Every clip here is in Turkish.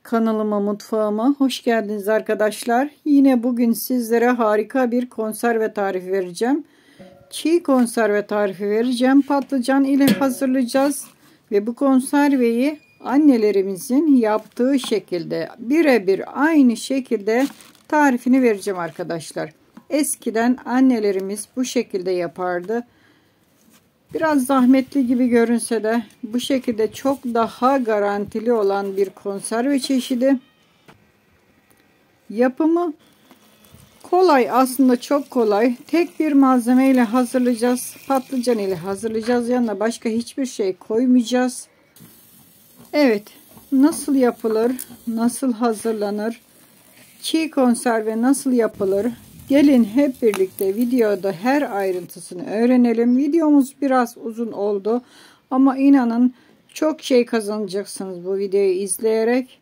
Kanalıma, mutfağıma hoş geldiniz arkadaşlar. Yine bugün sizlere harika bir konserve tarifi vereceğim. Çiğ konserve tarifi vereceğim. Patlıcan ile hazırlayacağız. Ve bu konserveyi annelerimizin yaptığı şekilde, birebir aynı şekilde tarifini vereceğim arkadaşlar. Eskiden annelerimiz bu şekilde yapardı. Biraz zahmetli gibi görünse de bu şekilde çok daha garantili olan bir konserve çeşidi. Yapımı kolay, aslında çok kolay. Tek bir malzeme ile hazırlayacağız. Patlıcan ile hazırlayacağız. Yanına başka hiçbir şey koymayacağız. Evet, nasıl yapılır? Nasıl hazırlanır? Çiğ konserve nasıl yapılır? Gelin hep birlikte videoda her ayrıntısını öğrenelim. Videomuz biraz uzun oldu ama inanın çok şey kazanacaksınız bu videoyu izleyerek.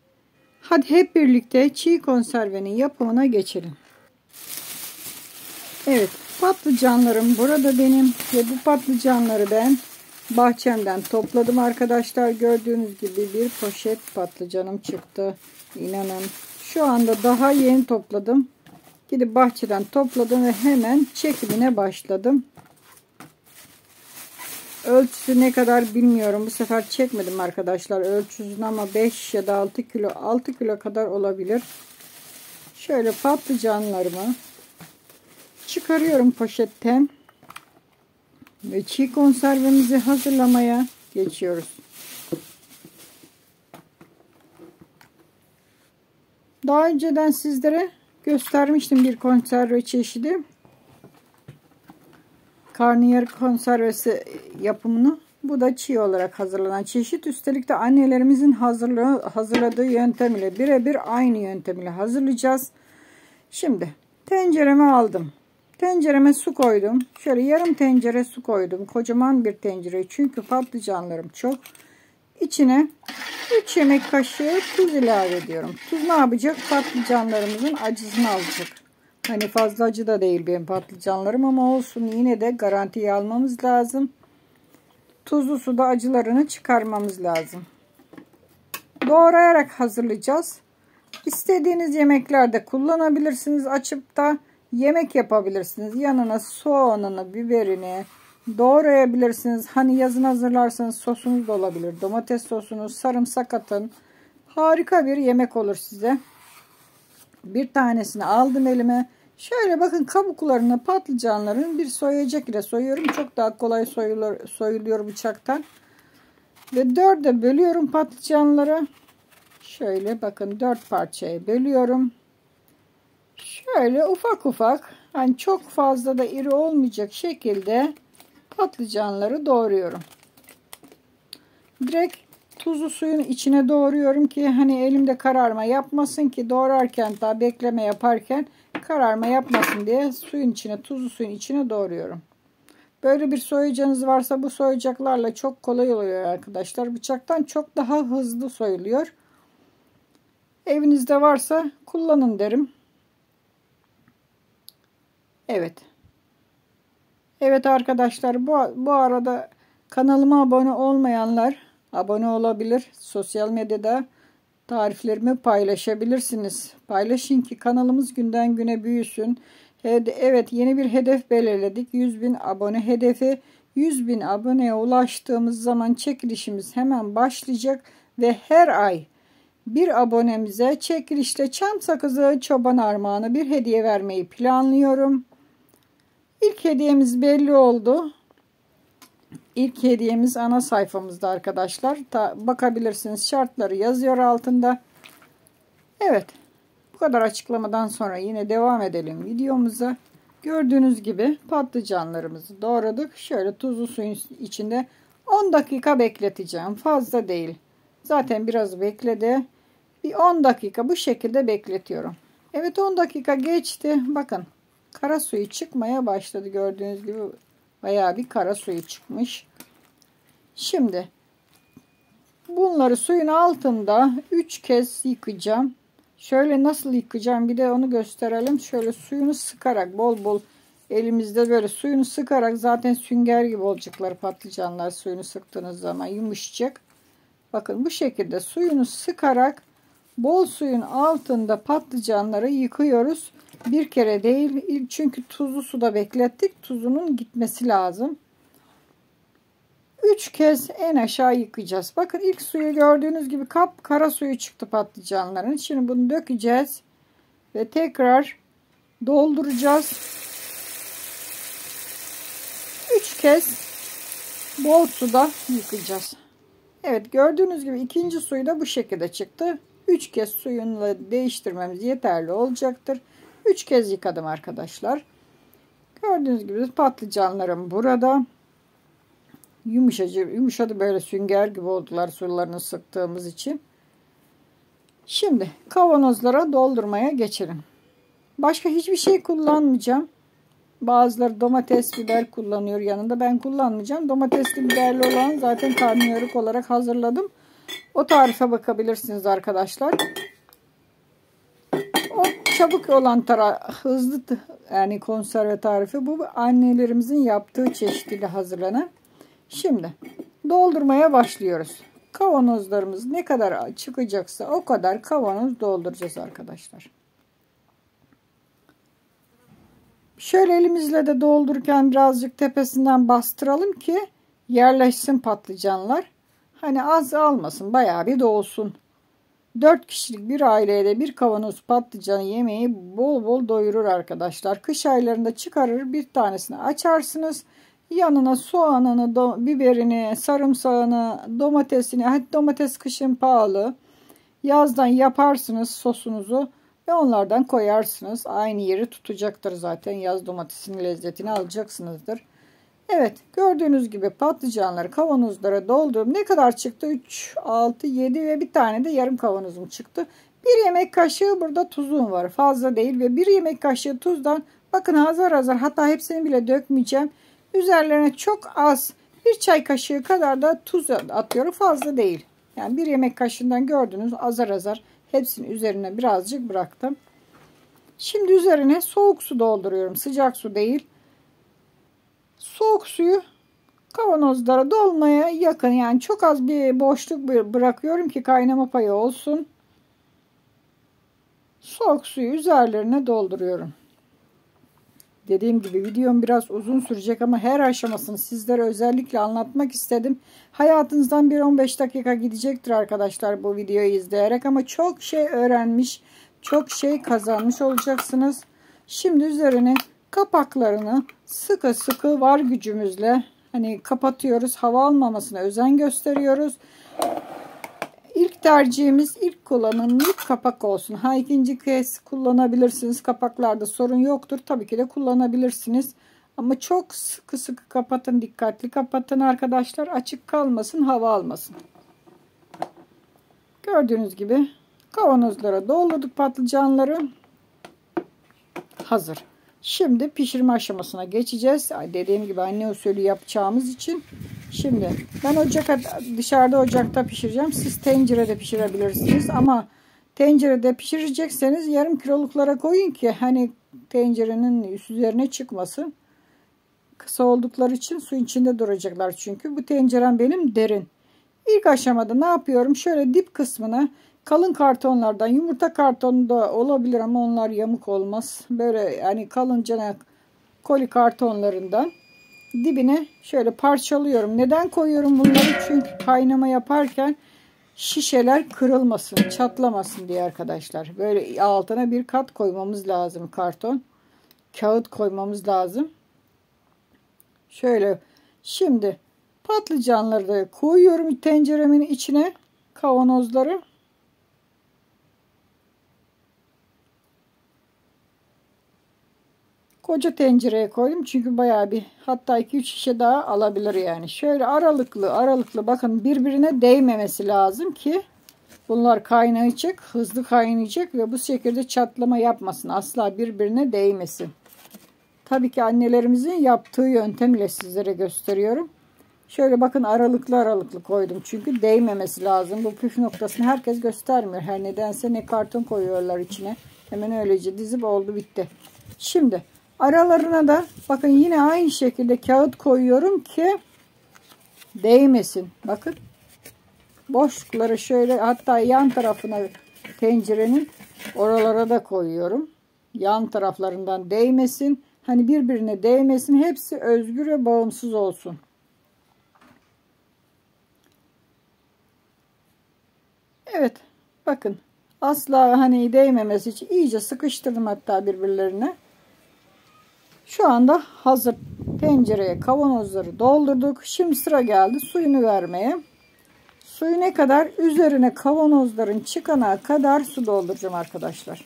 Hadi hep birlikte çiğ konservenin yapımına geçelim. Evet, patlıcanlarım burada benim ve bu patlıcanları ben bahçemden topladım arkadaşlar. Gördüğünüz gibi bir poşet patlıcanım çıktı. İnanın şu anda daha yeni topladım. Gidip bahçeden topladım ve hemen çekimine başladım. Ölçüsü ne kadar bilmiyorum. Bu sefer çekmedim arkadaşlar ölçüsünü ama 5 ya da 6 kilo kadar olabilir. Şöyle patlıcanlarımı çıkarıyorum poşetten ve çiğ konservemizi hazırlamaya geçiyoruz. Daha önceden sizlere göstermiştim bir konserve çeşidi. Karnıyarık konservesi yapımını. Bu da çiğ olarak hazırlanan çeşit. Üstelik de annelerimizin hazırladığı yöntem ile birebir aynı yöntem ile hazırlayacağız. Şimdi tenceremi aldım. Tencereme su koydum. Şöyle yarım tencere su koydum. Kocaman bir tencere. Çünkü patlıcanlarım çok. İçine 3 yemek kaşığı tuz ilave ediyorum. Tuz ne yapacak? Patlıcanlarımızın acısını alacak. Hani fazla acı da değil benim patlıcanlarım ama olsun, yine de garantiye almamız lazım. Tuzlu suda acılarını çıkarmamız lazım. Doğrayarak hazırlayacağız. İstediğiniz yemeklerde kullanabilirsiniz. Açıp da yemek yapabilirsiniz. Yanına soğanını, biberini doğrayabilirsiniz. Hani yazın hazırlarsanız sosunuz da olabilir. Domates sosunuz, sarımsak atın. Harika bir yemek olur size. Bir tanesini aldım elime. Şöyle bakın, kabuklarını patlıcanların bir soyacak ile soyuyorum. Çok daha kolay soyuluyor bıçaktan. Ve 4'e bölüyorum patlıcanları. Şöyle bakın 4 parçaya bölüyorum. Şöyle ufak ufak, hani çok fazla da iri olmayacak şekilde patlıcanları doğruyorum. Direkt tuzlu suyun içine doğruyorum ki hani elimde kararma yapmasın, ki doğrarken daha bekleme yaparken kararma yapmasın diye suyun içine, tuzlu suyun içine doğruyorum. Böyle bir soyacağınız varsa bu soyacaklarla çok kolay oluyor arkadaşlar. Bıçaktan çok daha hızlı soyuluyor. Evinizde varsa kullanın derim. Evet. Evet arkadaşlar, bu arada kanalıma abone olmayanlar abone olabilir. Sosyal medyada tariflerimi paylaşabilirsiniz. Paylaşın ki kanalımız günden güne büyüsün. Evet, yeni bir hedef belirledik. 100.000 abone hedefi. 100.000 aboneye ulaştığımız zaman çekilişimiz hemen başlayacak ve her ay bir abonemize çekilişte çam sakızı, çoban armağanı bir hediye vermeyi planlıyorum. İlk hediyemiz belli oldu. İlk hediyemiz ana sayfamızda arkadaşlar. Bakabilirsiniz, şartları yazıyor altında. Evet, bu kadar açıklamadan sonra yine devam edelim videomuza. Gördüğünüz gibi patlıcanlarımızı doğradık. Şöyle tuzlu suyun içinde 10 dakika bekleteceğim. Fazla değil. Zaten biraz bekledi. Bir 10 dakika bu şekilde bekletiyorum. Evet, 10 dakika geçti. Bakın kara suyu çıkmaya başladı. Gördüğünüz gibi bayağı bir kara suyu çıkmış. Şimdi bunları suyun altında 3 kez yıkayacağım. Şöyle nasıl yıkayacağım bir de onu gösterelim. Şöyle suyunu sıkarak, bol bol elimizde böyle suyunu sıkarak, zaten sünger gibi olacaklar patlıcanlar suyunu sıktığınız zaman yumuşacak. Bakın bu şekilde suyunu sıkarak Bol suyun altında patlıcanları yıkıyoruz. Bir kere değil, çünkü tuzlu suda beklettik. Tuzunun gitmesi lazım. 3 kez en aşağı yıkayacağız. Bakın ilk suyu gördüğünüz gibi kapkara suyu çıktı patlıcanların. Şimdi bunu dökeceğiz ve tekrar dolduracağız. 3 kez bol suda yıkayacağız. Evet, gördüğünüz gibi ikinci suyu da bu şekilde çıktı. 3 kez suyunu değiştirmemiz yeterli olacaktır. 3 kez yıkadım arkadaşlar. Gördüğünüz gibi patlıcanlarım burada. Yumuşadı, böyle sünger gibi oldular sularını sıktığımız için. Şimdi kavanozlara doldurmaya geçelim. Başka hiçbir şey kullanmayacağım. Bazıları domates, biber kullanıyor yanında. Ben kullanmayacağım. Domatesli, biberli olan zaten karnıyarık olarak hazırladım. O tarife bakabilirsiniz arkadaşlar. O çabuk olan hızlı yani konserve tarifi. Bu annelerimizin yaptığı çeşidiyle hazırlanan. Şimdi doldurmaya başlıyoruz. Kavanozlarımız ne kadar çıkacaksa o kadar kavanoz dolduracağız arkadaşlar. Şöyle elimizle de doldururken birazcık tepesinden bastıralım ki yerleşsin patlıcanlar. Hani az almasın, bayağı bir dolsun. 4 kişilik bir aileye de bir kavanoz patlıcan yemeği bol bol doyurur arkadaşlar. Kış aylarında çıkarır, bir tanesini açarsınız. Yanına soğanını, biberini, sarımsağını, domatesini. Hadi domates kışın pahalı. Yazdan yaparsınız sosunuzu ve onlardan koyarsınız. Aynı yeri tutacaktır zaten. Yaz domatesinin lezzetini alacaksınızdır. Evet, gördüğünüz gibi patlıcanları kavanozlara doldurdum. Ne kadar çıktı? 3, 6, 7 ve bir tane de yarım kavanozum çıktı. 1 yemek kaşığı burada tuzum var. Fazla değil ve 1 yemek kaşığı tuzdan, bakın azar azar, hatta hepsini bile dökmeyeceğim. Üzerlerine çok az, 1 çay kaşığı kadar da tuz atıyorum. Fazla değil. Yani 1 yemek kaşığından gördünüz, azar azar hepsini üzerine birazcık bıraktım. Şimdi üzerine soğuk su dolduruyorum. Sıcak su değil. Soğuk suyu kavanozlara dolmaya yakın, yani çok az bir boşluk bırakıyorum ki kaynama payı olsun. Soğuk suyu üzerlerine dolduruyorum. Dediğim gibi videom biraz uzun sürecek ama her aşamasını sizlere özellikle anlatmak istedim. Hayatınızdan bir 15 dakika gidecektir arkadaşlar bu videoyu izleyerek, ama çok şey öğrenmiş, çok şey kazanmış olacaksınız. Şimdi üzerine kapaklarını sıkı sıkı var gücümüzle hani kapatıyoruz. Hava almamasına özen gösteriyoruz. İlk tercihimiz, ilk kullanımlık kapak olsun. Ha, ikinci kez kullanabilirsiniz. Kapaklarda sorun yoktur. Tabii ki de kullanabilirsiniz. Ama çok sıkı sıkı kapatın. Dikkatli kapatın arkadaşlar. Açık kalmasın, hava almasın. Gördüğünüz gibi kavanozlara doldurduk patlıcanları. Hazır. Şimdi pişirme aşamasına geçeceğiz. Dediğim gibi anne usulü yapacağımız için. Şimdi ben dışarıda ocakta pişireceğim. Siz tencerede pişirebilirsiniz. Ama tencerede pişirecekseniz yarım kiloluklara koyun ki hani tencerenin üzerine çıkmasın. Kısa oldukları için suyun içinde duracaklar çünkü. Bu tencerem benim derin. İlk aşamada ne yapıyorum? Şöyle dip kısmına kalın kartonlardan, yumurta kartonu da olabilir ama onlar yamuk olmaz. Böyle yani kalınca koli kartonlarından dibine şöyle parçalıyorum. Neden koyuyorum bunları? Çünkü kaynama yaparken şişeler kırılmasın, çatlamasın diye arkadaşlar. Böyle altına bir kat koymamız lazım, karton. Kağıt koymamız lazım. Şöyle şimdi patlıcanları da koyuyorum tenceremin içine, kavanozları. Koca tencereye koydum çünkü bayağı bir, hatta 2-3 şişe daha alabilir yani. Şöyle aralıklı bakın, birbirine değmemesi lazım ki bunlar kaynayacak, hızlı kaynayacak ve bu şekilde çatlama yapmasın. Asla birbirine değmesin. Tabii ki annelerimizin yaptığı yöntem ile sizlere gösteriyorum. Şöyle bakın, aralıklı koydum çünkü değmemesi lazım. Bu püf noktasını herkes göstermiyor. Her nedense ne karton koyuyorlar içine. Hemen öylece dizip oldu bitti. Şimdi aralarına da bakın yine aynı şekilde kağıt koyuyorum ki değmesin. Bakın boşlukları şöyle, hatta yan tarafına tencerenin oralara da koyuyorum. Yan taraflarından değmesin. Hani birbirine değmesin. Hepsi özgür ve bağımsız olsun. Evet. Bakın. Asla hani değmemesi için iyice sıkıştırdım hatta birbirlerine. Şu anda hazır. Tencereye kavanozları doldurduk. Şimdi sıra geldi suyunu vermeye. Suyu ne kadar? Üzerine kavanozların çıkana kadar su dolduracağım arkadaşlar.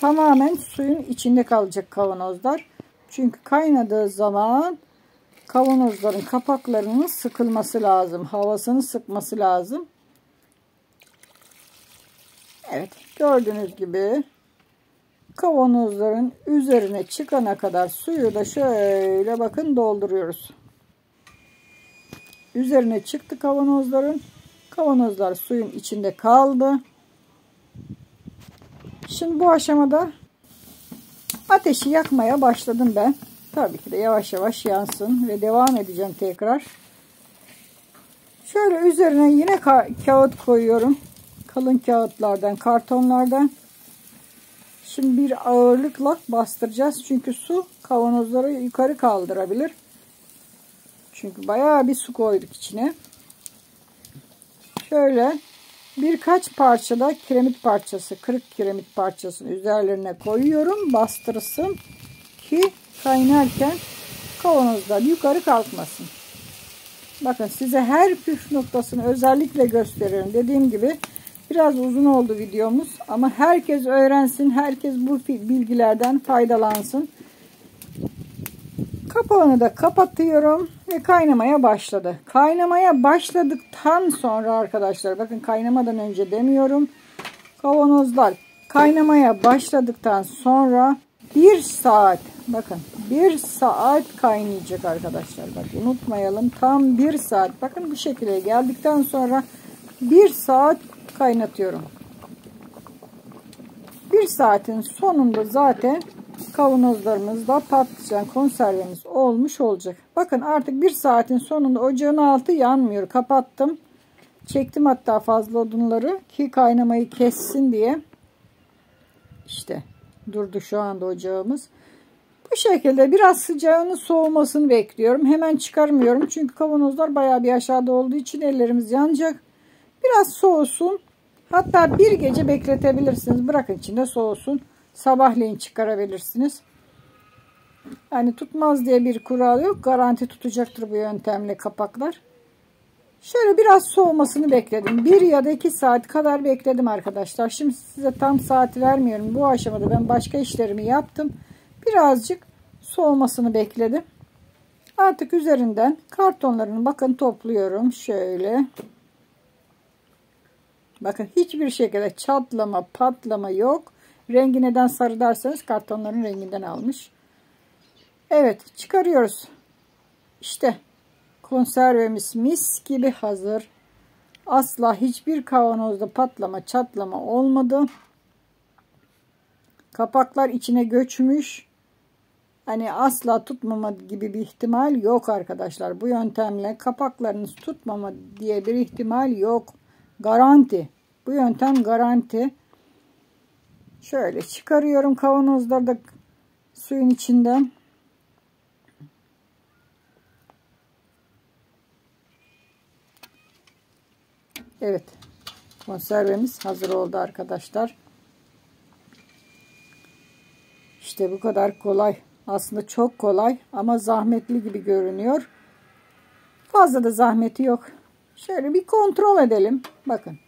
Tamamen suyun içinde kalacak kavanozlar. Çünkü kaynadığı zaman kavanozların kapaklarının sıkılması lazım. Havasını sıkması lazım. Evet, gördüğünüz gibi kavanozların üzerine çıkana kadar suyu da şöyle bakın dolduruyoruz. Üzerine çıktı kavanozların. Kavanozlar suyun içinde kaldı. Şimdi bu aşamada ateşi yakmaya başladım ben. Tabii ki de yavaş yavaş yansın ve devam edeceğim tekrar. Şöyle üzerine yine kağıt koyuyorum. Kalın kağıtlardan, kartonlardan. Şimdi bir ağırlıkla bastıracağız. Çünkü su kavanozları yukarı kaldırabilir. Çünkü bayağı bir su koyduk içine. Şöyle birkaç parçada kiremit parçası, kırık kiremit parçasını üzerlerine koyuyorum. Bastırsın ki kaynarken kavanozlar yukarı kalkmasın. Bakın size her püf noktasını özellikle gösteriyorum. Dediğim gibi biraz uzun oldu videomuz ama herkes öğrensin, herkes bu bilgilerden faydalansın. Kapağını da kapatıyorum ve kaynamaya başladı. Kaynamaya başladıktan sonra arkadaşlar, bakın kaynamadan önce demiyorum. Kavanozlar kaynamaya başladıktan sonra 1 saat, bakın 1 saat kaynayacak arkadaşlar. Bak unutmayalım, tam 1 saat. Bakın bu şekilde geldikten sonra 1 saat kaynatıyorum. 1 saatin sonunda zaten kavanozlarımızda patlıcan konservemiz olmuş olacak. Bakın artık 1 saatin sonunda ocağın altı yanmıyor. Kapattım. Çektim hatta fazla odunları ki kaynamayı kessin diye. İşte durdu şu anda ocağımız. Bu şekilde biraz sıcağının soğumasını bekliyorum. Hemen çıkarmıyorum. Çünkü kavanozlar bayağı bir aşağıda olduğu için ellerimiz yanacak. Biraz soğusun. Hatta bir gece bekletebilirsiniz. Bırakın içinde soğusun. Sabahleyin çıkarabilirsiniz. Yani tutmaz diye bir kural yok. Garanti tutacaktır bu yöntemle kapaklar. Şöyle biraz soğumasını bekledim. 1 ya da 2 saat kadar bekledim arkadaşlar. Şimdi size tam saat vermiyorum. Bu aşamada ben başka işlerimi yaptım. Birazcık soğumasını bekledim. Artık üzerinden kartonlarını bakın topluyorum. Şöyle. Bakın hiçbir şekilde çatlama, patlama yok. Rengi neden sarı derseniz kartonların renginden almış. Evet, çıkarıyoruz. İşte konservemiz mis gibi hazır. Asla hiçbir kavanozda patlama, çatlama olmadı. Kapaklar içine göçmüş. Hani asla tutmama gibi bir ihtimal yok arkadaşlar. Bu yöntemle kapaklarınız tutmama diye bir ihtimal yok. Garanti. Bu yöntem garanti. Şöyle çıkarıyorum kavanozları da suyun içinden. Evet. Konservemiz hazır oldu arkadaşlar. İşte bu kadar kolay. Aslında çok kolay ama zahmetli gibi görünüyor. Fazla da zahmeti yok. Şöyle bir kontrol edelim. Bakın.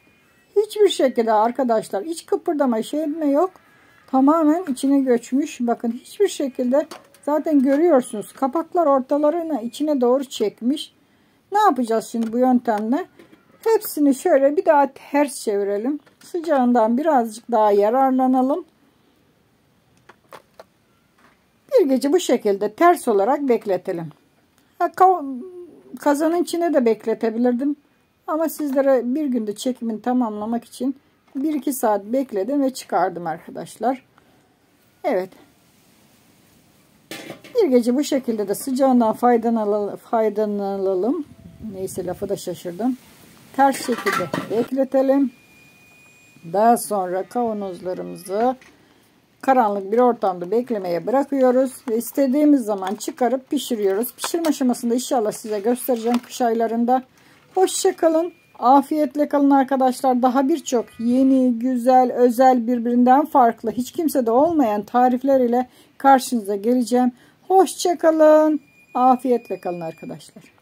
Hiçbir şekilde arkadaşlar hiç kıpırdama şey etme yok. Tamamen içine göçmüş. Bakın hiçbir şekilde zaten görüyorsunuz. Kapaklar ortalarına içine doğru çekmiş. Ne yapacağız şimdi bu yöntemle? Hepsini şöyle bir daha ters çevirelim. Sıcağından birazcık daha yararlanalım. Bir gece bu şekilde ters olarak bekletelim. Kazanın içine de bekletebilirdim. Ama sizlere bir günde çekimini tamamlamak için 1-2 saat bekledim ve çıkardım arkadaşlar. Evet. Bir gece bu şekilde de sıcağından faydalanalım. Neyse lafı da şaşırdım. Ters şekilde bekletelim. Daha sonra kavanozlarımızı karanlık bir ortamda beklemeye bırakıyoruz ve istediğimiz zaman çıkarıp pişiriyoruz. Pişirme aşamasında inşallah size göstereceğim kış aylarında. Hoşça kalın. Afiyetle kalın arkadaşlar. Daha birçok yeni, güzel, özel, birbirinden farklı, hiç kimsede olmayan tarifler ile karşınıza geleceğim. Hoşça kalın. Afiyetle kalın arkadaşlar.